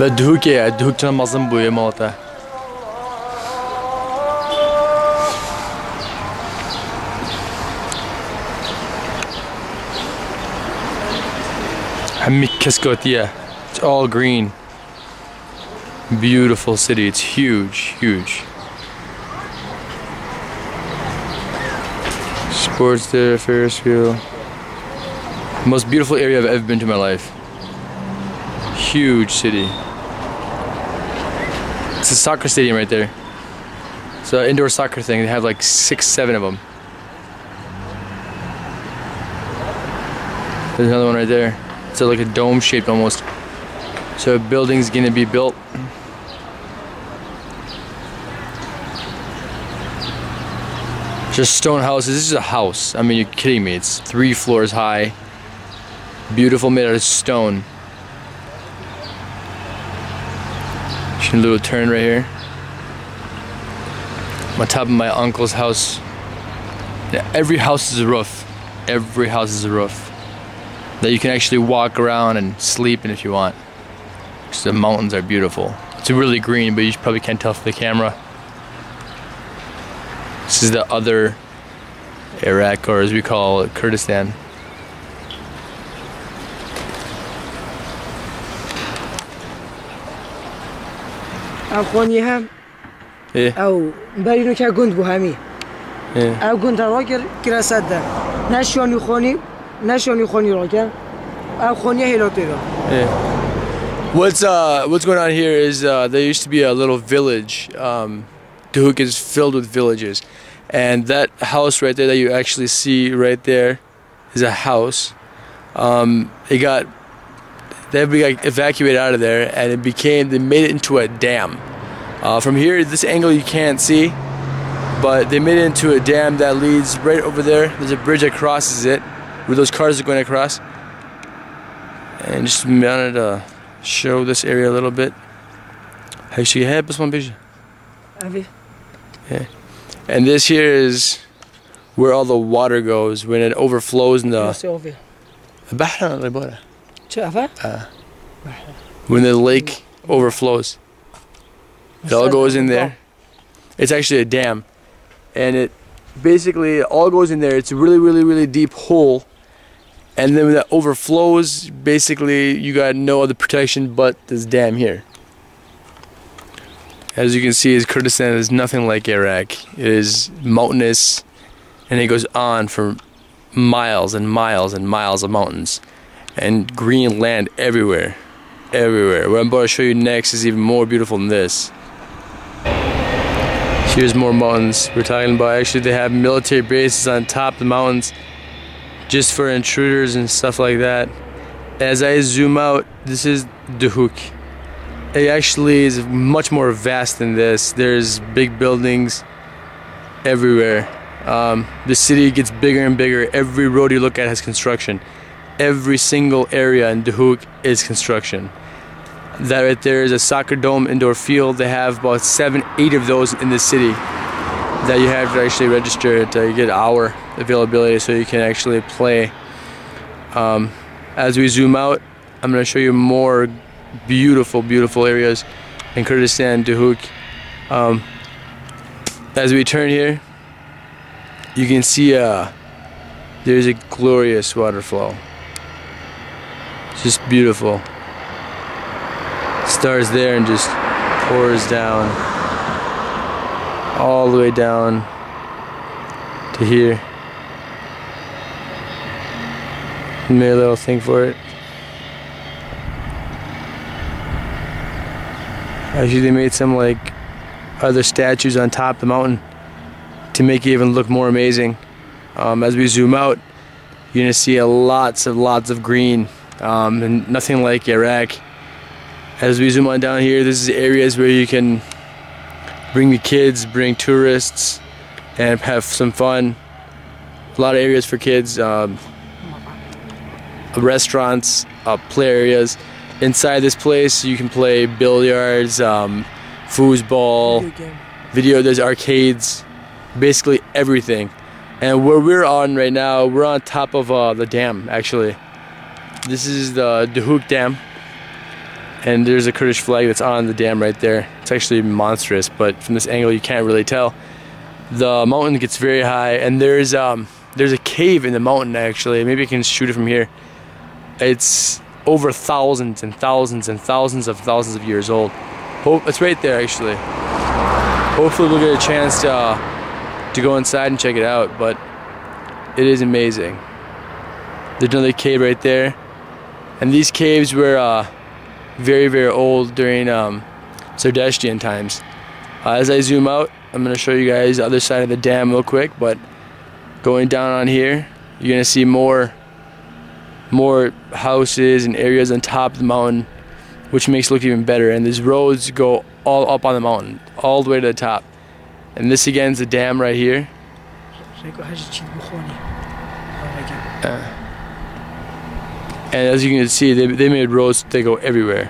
و Duhok چند مازن بوی مالته. همه کسکاتیه. It's all green. Beautiful city. It's huge, huge. Sports there, Ferris wheel. Most beautiful area I've ever been to in my life. Huge city. It's a soccer stadium right there. It's an indoor soccer thing. They have like 6, 7 of them. There's another one right there. It's like a dome shaped almost. So a building's gonna be built. Just stone houses. This is a house. I mean, you're kidding me. It's 3 floors high. Beautiful, made out of stone. A little turn right here. On top of my uncle's house. Yeah, every house is a roof. Every house is a roof. That you can actually walk around and sleep in if you want. Because the mountains are beautiful. It's really green, but you probably can't tell from the camera. This is the other Iraq, or as we call it, Kurdistan. افغانی هم او برینو که گند بو همی او گند را کرسد ده نشانی خونی را کن او خونی هلاتی را. What's going on here is there used to be a little village. Duhok is filled with villages, and that house right there that you actually see right there is a house. They got evacuated out of there, and they made it into a dam. From here, this angle you can't see, but they made it into a dam that leads right over there. There's a bridge that crosses it, where those cars are going across. And just wanted to show this area a little bit. Yeah. And this here is where all the water goes when it overflows in the when the lake overflows. It all goes in there. It's actually a dam, and it basically all goes in there. It's a really deep hole, and then when that overflows, basically you got no other protection but this dam here. As you can see, Kurdistan is nothing like Iraq. It is mountainous, and it goes on for miles and miles and miles of mountains, and green land everywhere, everywhere. What I'm about to show you next is even more beautiful than this. Here's more mountains. We're talking about, actually they have military bases on top of the mountains just for intruders and stuff like that. As I zoom out, this is Duhok. It actually is much more vast than this. There's big buildings everywhere. The city gets bigger and bigger. Every road you look at has construction. Every single area in Duhok is construction. That right there is a soccer dome indoor field. They have about 7, 8 of those in the city that you have to actually register to get hour availability so you can actually play. As we zoom out, I'm going to show you more beautiful areas in Kurdistan, Duhok. As we turn here, you can see there's a glorious waterfall. It's just beautiful. Starts there and just pours down all the way down to here. Made a little thing for it. Actually, they made some like other statues on top of the mountain to make it even look more amazing. As we zoom out, you're gonna see lots of green, and nothing like Iraq. As we zoom on down here, this is areas where you can bring the kids, bring tourists, and have some fun. A lot of areas for kids, restaurants, play areas. Inside this place, you can play billiards, foosball, there's arcades, basically everything. And where we're on right now, we're on top of the dam, actually. This is the Duhok Dam. And there's a Kurdish flag that's on the dam right there. It's actually monstrous, but from this angle you can't really tell. The mountain gets very high, and there's a cave in the mountain actually. Maybe I can shoot it from here. It's over thousands and thousands and thousands of years old. It's right there actually. Hopefully we'll get a chance to go inside and check it out, but it is amazing. There's another cave right there, and these caves were very, very old during Zerdeshtian times. As I zoom out, I'm going to show you guys the other side of the dam real quick, but going down on here, you're going to see more houses and areas on top of the mountain, which makes it look even better. And these roads go all up on the mountain, all the way to the top. And this again is the dam right here. And as you can see, they made roads that go everywhere.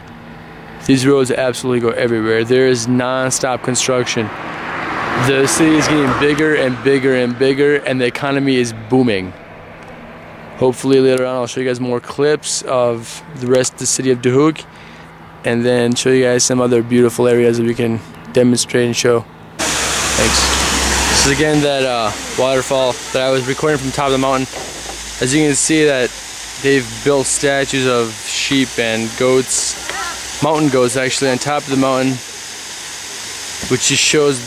These roads absolutely go everywhere. There is non-stop construction. The city is getting bigger and bigger and bigger, and the economy is booming. Hopefully later on I'll show you guys more clips of the rest of the city of Duhok, and then show you guys some other beautiful areas that we can demonstrate and show. Thanks. This is again that waterfall that I was recording from the top of the mountain. As you can see, that they've built statues of sheep and goats, mountain goats actually, on top of the mountain, which just shows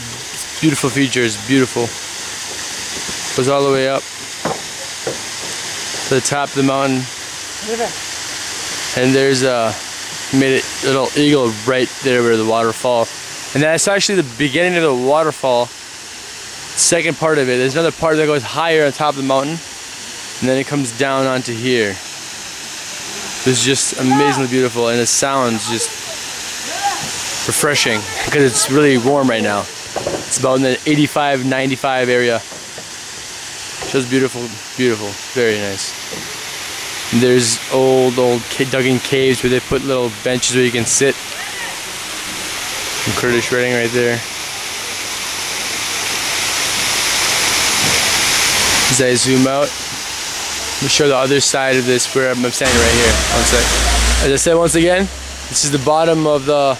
beautiful features. Beautiful. Goes all the way up to the top of the mountain, and there's made a little eagle right there where the waterfall, and that's actually the beginning of the waterfall. Second part of it. There's another part that goes higher on top of the mountain, and then it comes down onto here. It's just amazingly beautiful, and it sounds just refreshing because it's really warm right now. It's about in the 85, 95 area. Just beautiful, beautiful, very nice. And there's old dug-in caves where they put little benches where you can sit. Some Kurdish writing right there. As I zoom out, let me show the other side of this where I'm standing right here. One sec. As I said once again, this is the bottom of the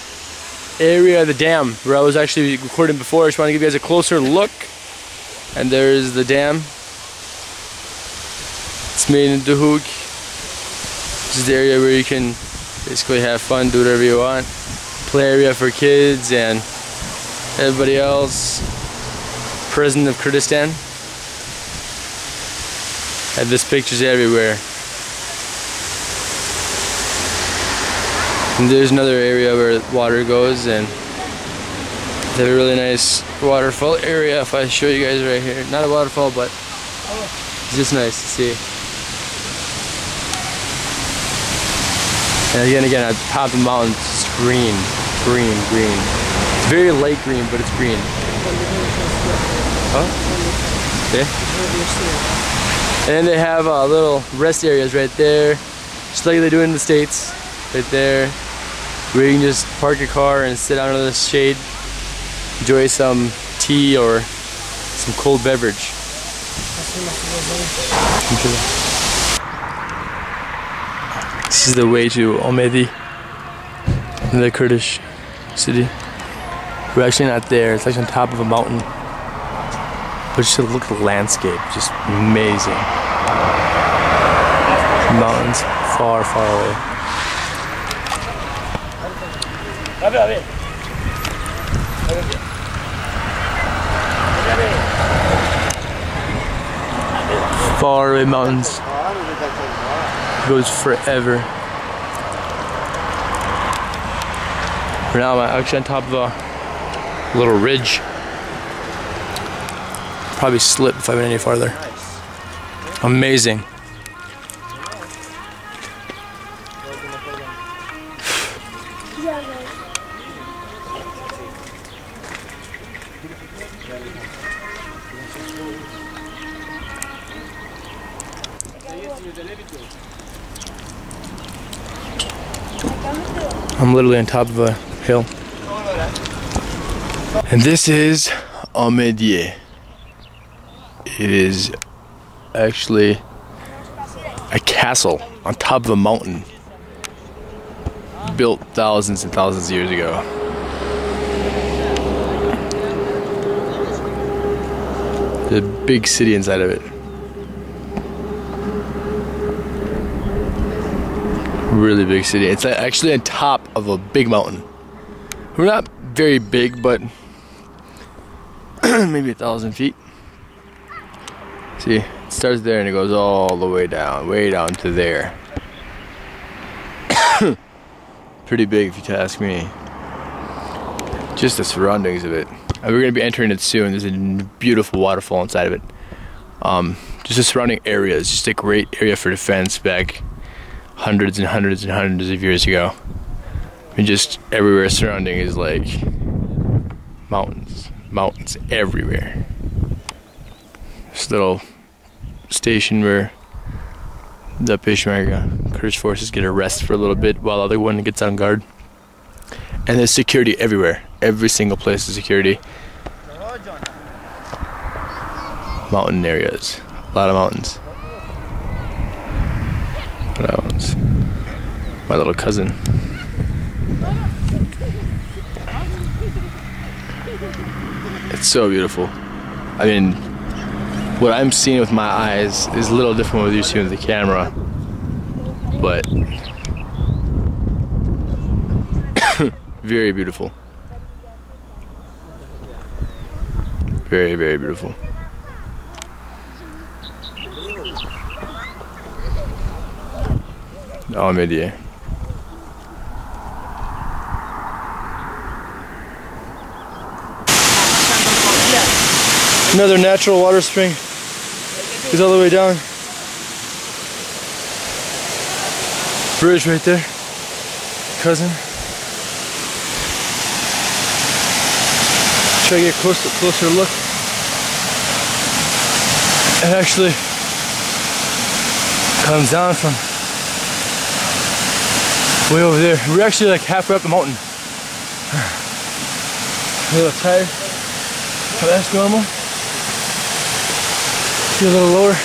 area of the dam where I was actually recording before. I just want to give you guys a closer look. And there's the dam. It's made in Duhok. This is the area where you can basically have fun, do whatever you want. Play area for kids and everybody else. President of Kurdistan. And there's pictures everywhere. And there's another area where water goes, and they have a really nice waterfall area. If I show you guys right here, not a waterfall, but it's just nice to see. And again, on top of the mountain, it's green, green, green. It's very light green, but it's green. Huh? Okay. And then they have little rest areas right there, just like they do in the States, right there, where you can just park your car and sit out under the shade, enjoy some tea or some cold beverage. This is the way to Amediya, the Kurdish city. We're actually not there, it's actually on top of a mountain. But just look at the landscape, just amazing. Mountains far, far away. Far away mountains. It goes forever. For now I'm actually on top of a little ridge. Probably slip if I went any farther. Amazing. I'm literally on top of a hill. And this is Amediya. It is actually a castle on top of a mountain. built thousands and thousands of years ago. The big city inside of it. Really big city. It's actually on top of a big mountain. We're not very big, but maybe 1,000 feet. See, it starts there and it goes all the way down to there. Pretty big if you ask me. Just the surroundings of it. We're gonna be entering it soon. There's a beautiful waterfall inside of it. Just the surrounding area is just a great area for defense back hundreds and hundreds and hundreds of years ago. I mean, just everywhere surrounding is like mountains everywhere. This little station where the Peshmerga Kurdish forces get a rest for a little bit while the other one gets on guard. And there's security everywhere. Every single place is security. Mountain areas. A lot of mountains. My little cousin. It's so beautiful. I mean, what I'm seeing with my eyes is a little different from what you're seeing with the camera. But very beautiful. Very, very beautiful. Amediya. Another natural water spring goes all the way down. Bridge right there. Cousin. Try to get closer look. It actually comes down from way over there. We're actually like halfway up the mountain. A little tired, but that's normal. Get a little lower.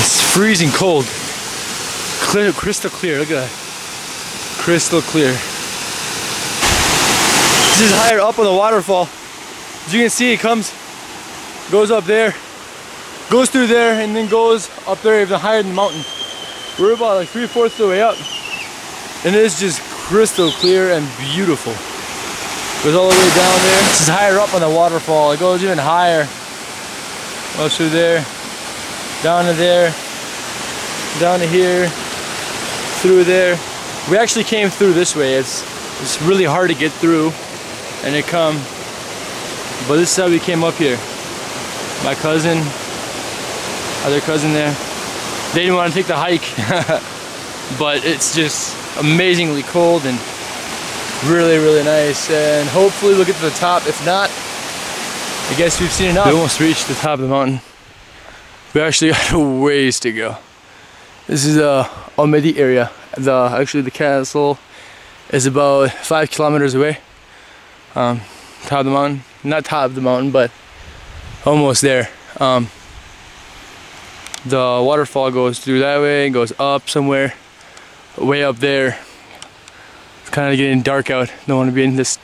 It's freezing cold. Clear, crystal clear, look at that. Crystal clear. This is higher up on the waterfall. As you can see, it goes up there, goes through there, and then goes up there even higher than the mountain. We're about like 3/4 of the way up, and it is just crystal clear and beautiful. It goes all the way down there. This is higher up on the waterfall. It goes even higher. Goes through there, down to there, down to here, through there. We actually came through this way. It's really hard to get through, and but this is how we came up here. My cousin, other cousin there, they didn't want to take the hike, but it's just amazingly cold and really, really nice. And hopefully we'll get to the top. If not, I guess we've seen enough. We almost reached the top of the mountain. We actually got a ways to go. This is Amediya area. Actually the castle is about 5 kilometers away. Top of the mountain. Not top of the mountain, but almost there. The waterfall goes through that way, goes up somewhere, way up there. It's kind of getting dark out. Don't want to be in this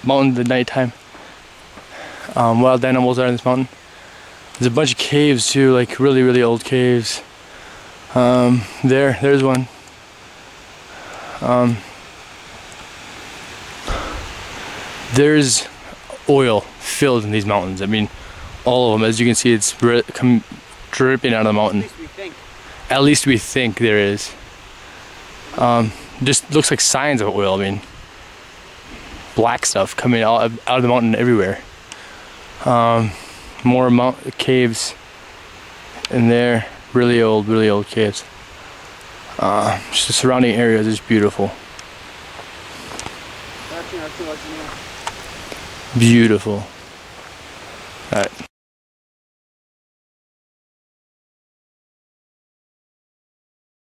mountain at nighttime. Wild animals are in this mountain. There's a bunch of caves too, like really, really old caves. There's one. There's oil filled in these mountains. I mean, all of them. As you can see, it's dripping out of the mountain. At least we think there is. Just looks like signs of oil. I mean, black stuff coming out of the mountain everywhere. More caves in there. Really old caves. Just the surrounding area is just beautiful. Beautiful. Alright.